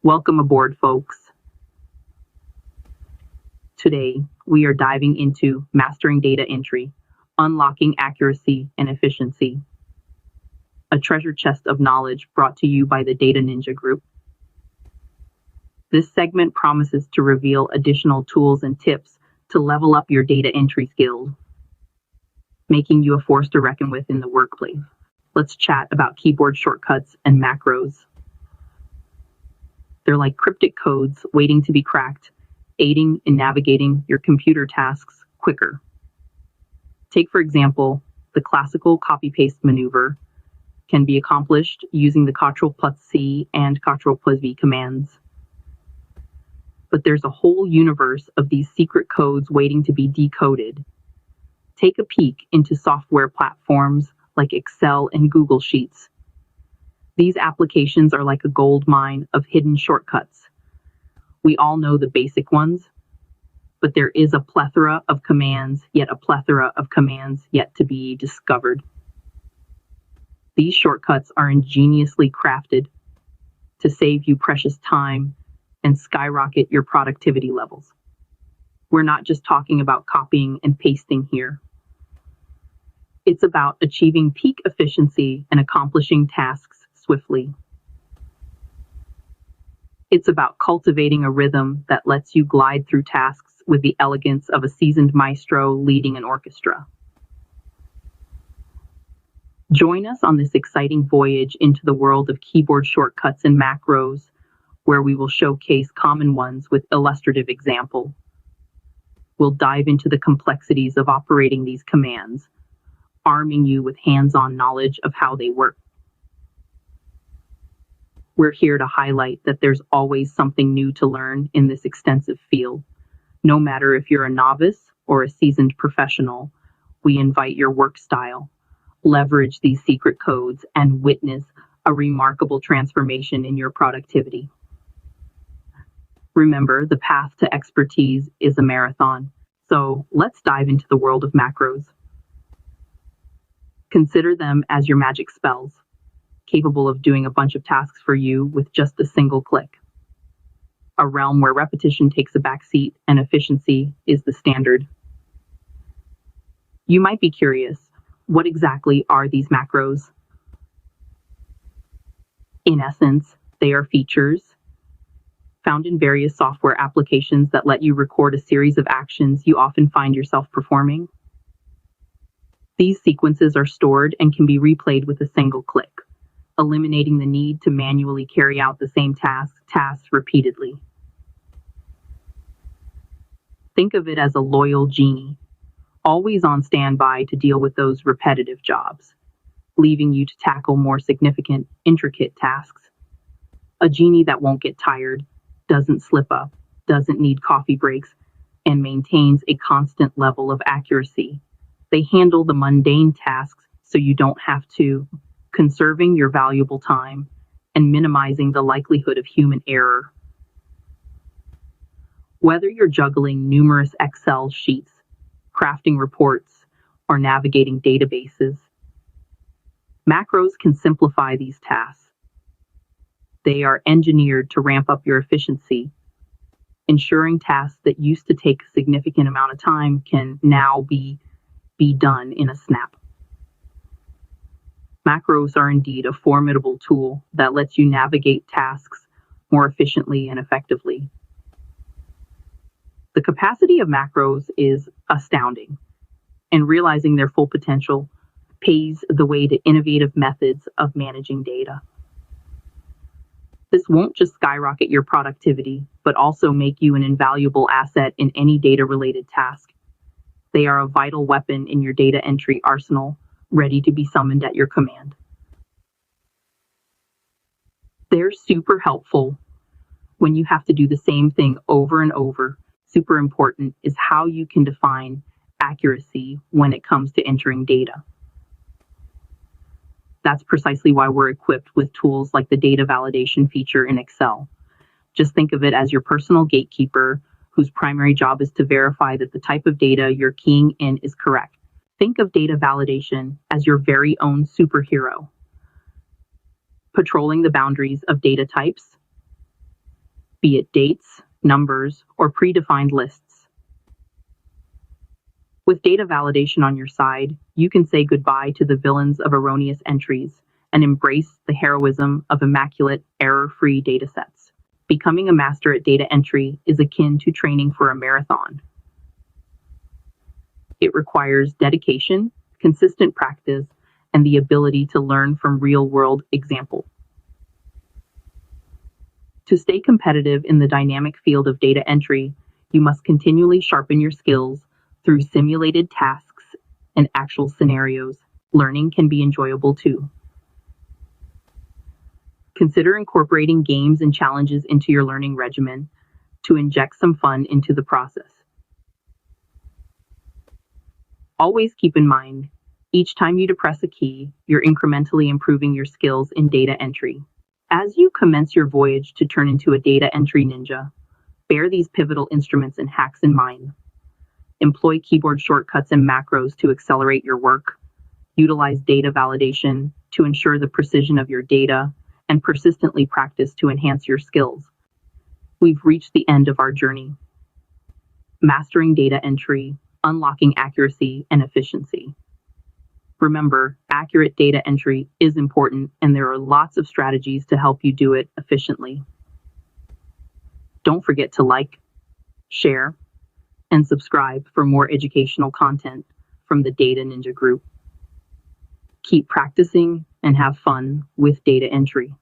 Welcome aboard, folks. Today, we are diving into mastering data entry, unlocking accuracy and efficiency, a treasure chest of knowledge brought to you by the Data Ninja Group. This segment promises to reveal additional tools and tips to level up your data entry skills, making you a force to reckon with in the workplace. Let's chat about keyboard shortcuts and macros. They're like cryptic codes waiting to be cracked, aiding in navigating your computer tasks quicker. Take, for example, the classical copy-paste maneuver can be accomplished using the Ctrl+C and Ctrl+V commands. But there's a whole universe of these secret codes waiting to be decoded. Take a peek into software platforms like Excel and Google Sheets. These applications are like a gold mine of hidden shortcuts. We all know the basic ones, but there is a plethora of commands, yet a plethora of commands yet to be discovered. These shortcuts are ingeniously crafted to save you precious time and skyrocket your productivity levels. We're not just talking about copying and pasting here. It's about achieving peak efficiency and accomplishing tasks swiftly. It's about cultivating a rhythm that lets you glide through tasks with the elegance of a seasoned maestro leading an orchestra. Join us on this exciting voyage into the world of keyboard shortcuts and macros, where we will showcase common ones with illustrative example. We'll dive into the complexities of operating these commands, arming you with hands-on knowledge of how they work. We're here to highlight that there's always something new to learn in this extensive field. No matter if you're a novice or a seasoned professional, we invite your work style. Leverage these secret codes and witness a remarkable transformation in your productivity. Remember, the path to expertise is a marathon, so let's dive into the world of macros. Consider them as your magic spells, capable of doing a bunch of tasks for you with just a single click. A realm where repetition takes a backseat and efficiency is the standard. You might be curious, what exactly are these macros? In essence, they are features found in various software applications that let you record a series of actions you often find yourself performing. These sequences are stored and can be replayed with a single click, eliminating the need to manually carry out the same tasks repeatedly. Think of it as a loyal genie, always on standby to deal with those repetitive jobs, leaving you to tackle more significant, intricate tasks. A genie that won't get tired, doesn't slip up, doesn't need coffee breaks, and maintains a constant level of accuracy. They handle the mundane tasks so you don't have to, conserving your valuable time and minimizing the likelihood of human error. Whether you're juggling numerous Excel sheets, crafting reports, or navigating databases, macros can simplify these tasks. They are engineered to ramp up your efficiency, ensuring tasks that used to take a significant amount of time can now be done in a snap. Macros are indeed a formidable tool that lets you navigate tasks more efficiently and effectively. The capacity of macros is astounding, and realizing their full potential paves the way to innovative methods of managing data. This won't just skyrocket your productivity, but also make you an invaluable asset in any data-related task. They are a vital weapon in your data entry arsenal, ready to be summoned at your command. They're super helpful when you have to do the same thing over and over. Super important is how you can define accuracy when it comes to entering data. That's precisely why we're equipped with tools like the data validation feature in Excel. Just think of it as your personal gatekeeper whose primary job is to verify that the type of data you're keying in is correct. Think of data validation as your very own superhero, patrolling the boundaries of data types, be it dates, numbers, or predefined lists. With data validation on your side, you can say goodbye to the villains of erroneous entries and embrace the heroism of immaculate, error-free datasets. Becoming a master at data entry is akin to training for a marathon. It requires dedication, consistent practice, and the ability to learn from real-world examples. To stay competitive in the dynamic field of data entry, you must continually sharpen your skills through simulated tasks and actual scenarios. Learning can be enjoyable too. Consider incorporating games and challenges into your learning regimen to inject some fun into the process. Always keep in mind, each time you depress a key, you're incrementally improving your skills in data entry. As you commence your voyage to turn into a data entry ninja, bear these pivotal instruments and hacks in mind. Employ keyboard shortcuts and macros to accelerate your work. Utilize data validation to ensure the precision of your data, and persistently practice to enhance your skills. We've reached the end of our journey. Mastering data entry, unlocking accuracy and efficiency. Remember, accurate data entry is important, and there are lots of strategies to help you do it efficiently. Don't forget to like, share, and subscribe for more educational content from the Data Ninja Group. Keep practicing and have fun with data entry.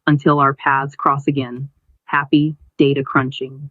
Until our paths cross again, happy data crunching.